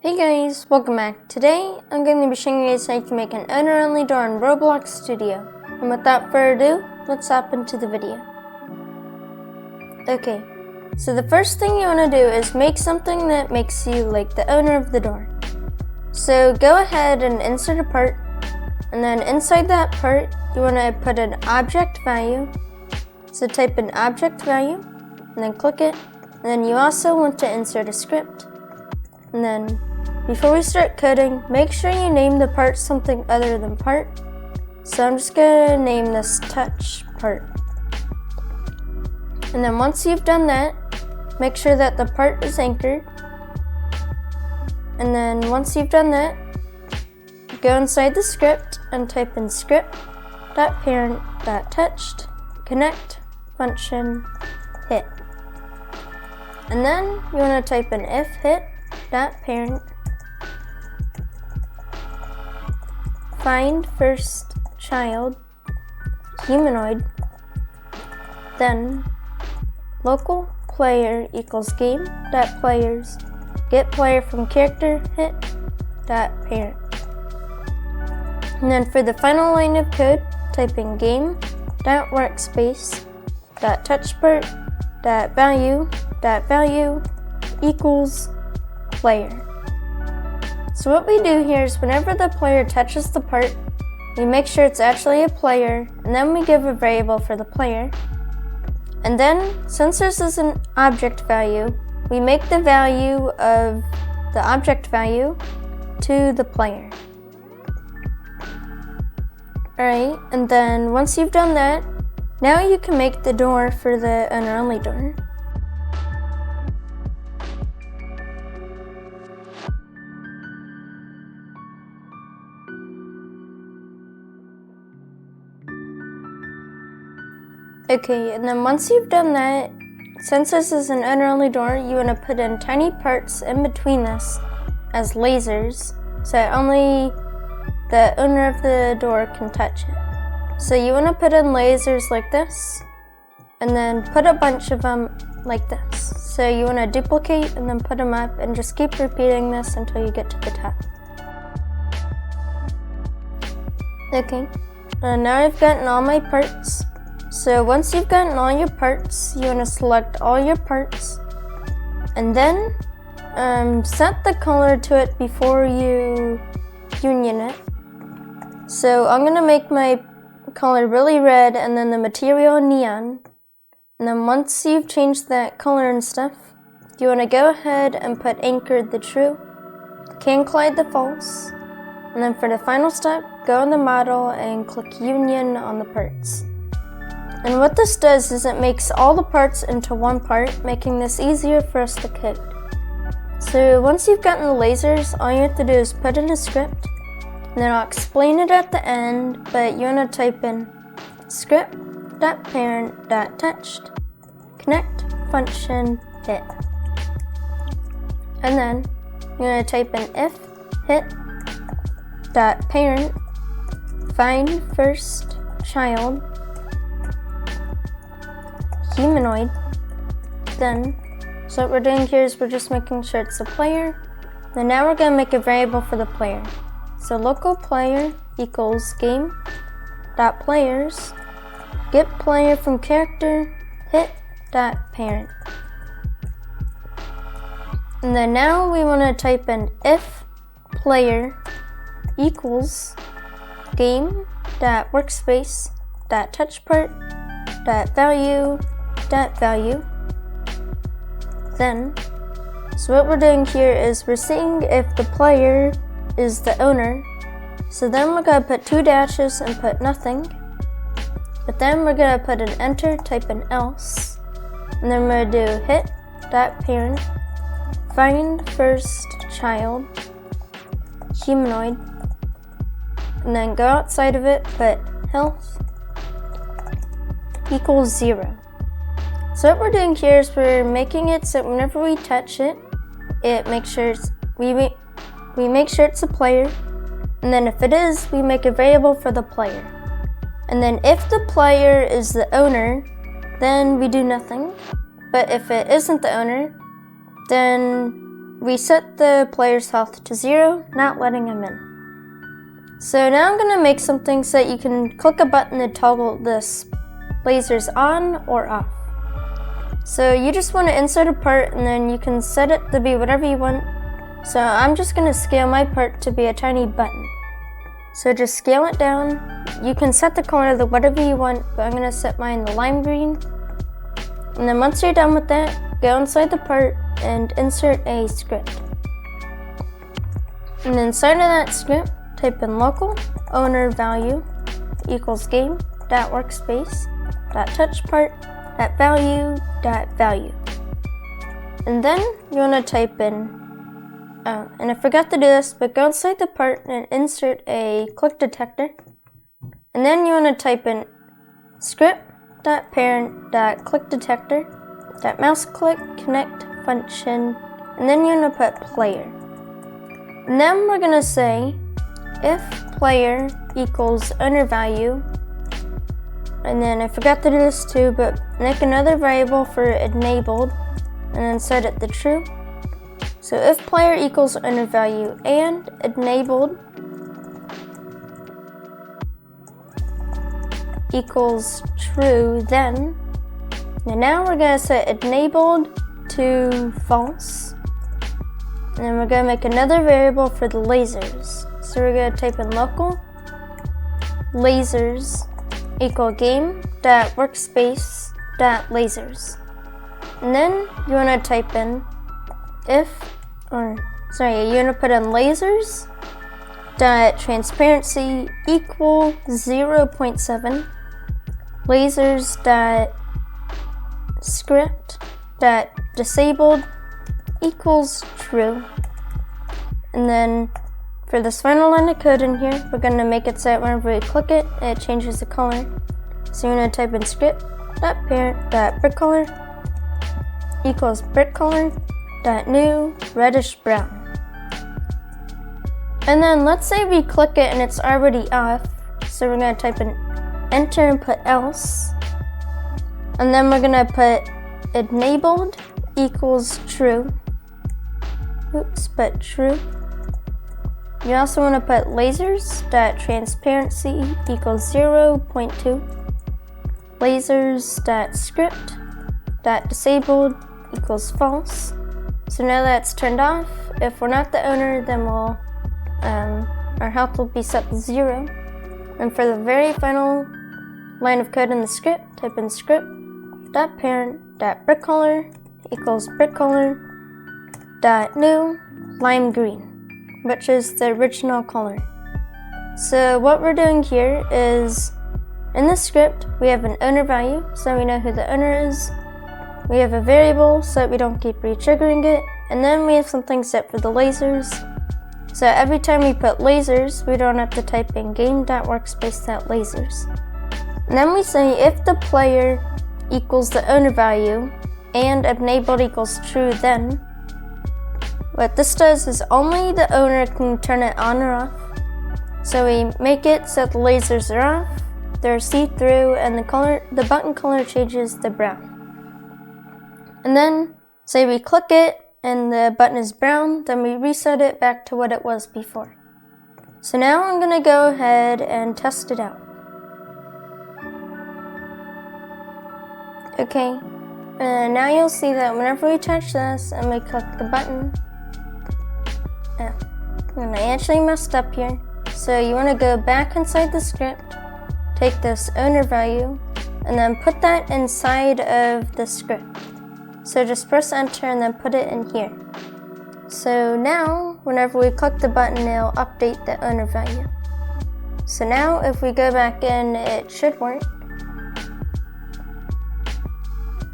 Hey guys, welcome back. Today, I'm going to be showing you guys how you can make an owner-only door in Roblox Studio. And without further ado, let's hop into the video. Okay, so the first thing you want to do is make something that makes you like the owner of the door. So go ahead and insert a part, and then inside that part, you want to put an object value. So type in object value, and then click it, and then you also want to insert a script. And then, before we start coding, make sure you name the part something other than part. So I'm just gonna name this touch part. And then once you've done that, make sure that the part is anchored. And then once you've done that, go inside the script and type in script.parent.touched connect function hit. And then you wanna type in if hit parent find first child humanoid, then local player equals game dot players get player from character hit dot parent. And then for the final line of code, type in game dot workspace dot touch part dot value equals player. So what we do here is whenever the player touches the part, we make sure it's actually a player, and then we give a variable for the player. And then, since this is an object value, we make the value of the object value to the player. Alright, and then once you've done that, now you can make the door for the owner-only door. Okay, and then once you've done that, since this is an owner-only door, you want to put in tiny parts in between this as lasers, so only the owner of the door can touch it. So you want to put in lasers like this, and then put a bunch of them like this. So you want to duplicate and then put them up, and just keep repeating this until you get to the top. Okay, now I've gotten all my parts. So once you've gotten all your parts, you want to select all your parts, and then set the color to it before you union it. So I'm going to make my color really red and then the material neon. And then once you've changed that color and stuff, you want to go ahead and put anchored the true, can collide the false, and then for the final step, go in the model and click union on the parts. And what this does is it makes all the parts into one part, making this easier for us to code. So once you've gotten the lasers, all you have to do is put in a script, and then I'll explain it at the end, but you want to type in script.parent.touched connect function hit. And then you're going to type in if hit.parent find first child humanoid, then, so what we're doing here is we're just making sure it's a player, and now we're going to make a variable for the player. So local player equals game dot players get player from character hit dot parent. And then now we want to type in if player equals game dot workspace dot touch part dot value. Then, so what we're doing here is we're seeing if the player is the owner. So then we're going to put 2 dashes and put nothing. But then we're going to put an enter, type in else. And then we're going to do hit.parent find first child humanoid. And then go outside of it, put health equals 0. So what we're doing here is we're making it so whenever we touch it, it makes sure we make sure it's a player, and then if it is, we make a variable for the player. And then if the player is the owner, then we do nothing. But if it isn't the owner, then we set the player's health to 0, not letting him in. So now I'm gonna make something so that you can click a button to toggle this lasers on or off. So you just want to insert a part and then you can set it to be whatever you want. So I'm just gonna scale my part to be a tiny button. So just scale it down. You can set the color to whatever you want, but I'm gonna set mine to lime green. And then once you're done with that, go inside the part and insert a script. And inside of that script, type in local owner value equals game dot workspace dot touch part dot value dot value. And then you want to type in, and I forgot to do this, but go inside the part and insert a click detector. And then you want to type in script.parent.click detector.mouse click connect function, and then you're going to put player. And then we're going to say if player equals owner value, and then I forgot to do this too, but make another variable for enabled and then set it to true. So if player equals owner value and enabled equals true, then and now we're going to set enabled to false, and then we're going to make another variable for the lasers. So we're going to type in local lasers equal game dot workspace dot lasers, and then you want to type in you want to put in lasers dot transparency equal 0.7, lasers dot script dot disabled equals true. And then for this final line of code in here, we're going to make it so that whenever we click it, it changes the color. So you're going to type in script.parent.brickcolor equals brickcolor.new reddish brown. And then let's say we click it and it's already off. So we're going to type in enter and put else. And then we're going to put enabled equals true. But true. You also want to put lasers.transparency equals 0.2, lasers.script.disabled equals false. So now that's turned off. If we're not the owner, then our health will be set to 0. And for the very final line of code in the script, type in script.parent.brickcolor equals brickcolor.new lime green, which is the original color. So what we're doing here is, in the script, we have an owner value, so we know who the owner is. We have a variable, so that we don't keep re-triggering it. And then we have something set for the lasers. So every time we put lasers, we don't have to type in game.workspace.lasers. And then we say if the player equals the owner value and enabled equals true, then what this does is only the owner can turn it on or off. So we make it so the lasers are off, they're see-through, and the button color changes to brown. And then say we click it and the button is brown, then we reset it back to what it was before. So now I'm going to go ahead and test it out. Okay, and now you'll see that whenever we touch this and we click the button, and I actually messed up here. So you want to go back inside the script, take this owner value, and then put that inside of the script. So just press enter and then put it in here. So now, whenever we click the button, it'll update the owner value. So now if we go back in, it should work.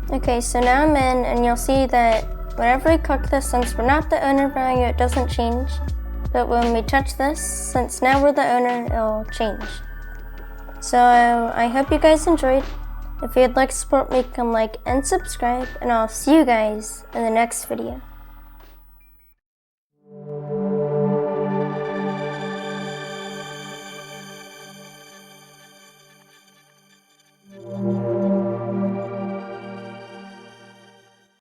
Okay, so now I'm in, and you'll see that whenever we click this, since we're not the owner value, it doesn't change. But when we touch this, since now we're the owner, it'll change. So I hope you guys enjoyed. If you'd like to support me, come like and subscribe, and I'll see you guys in the next video.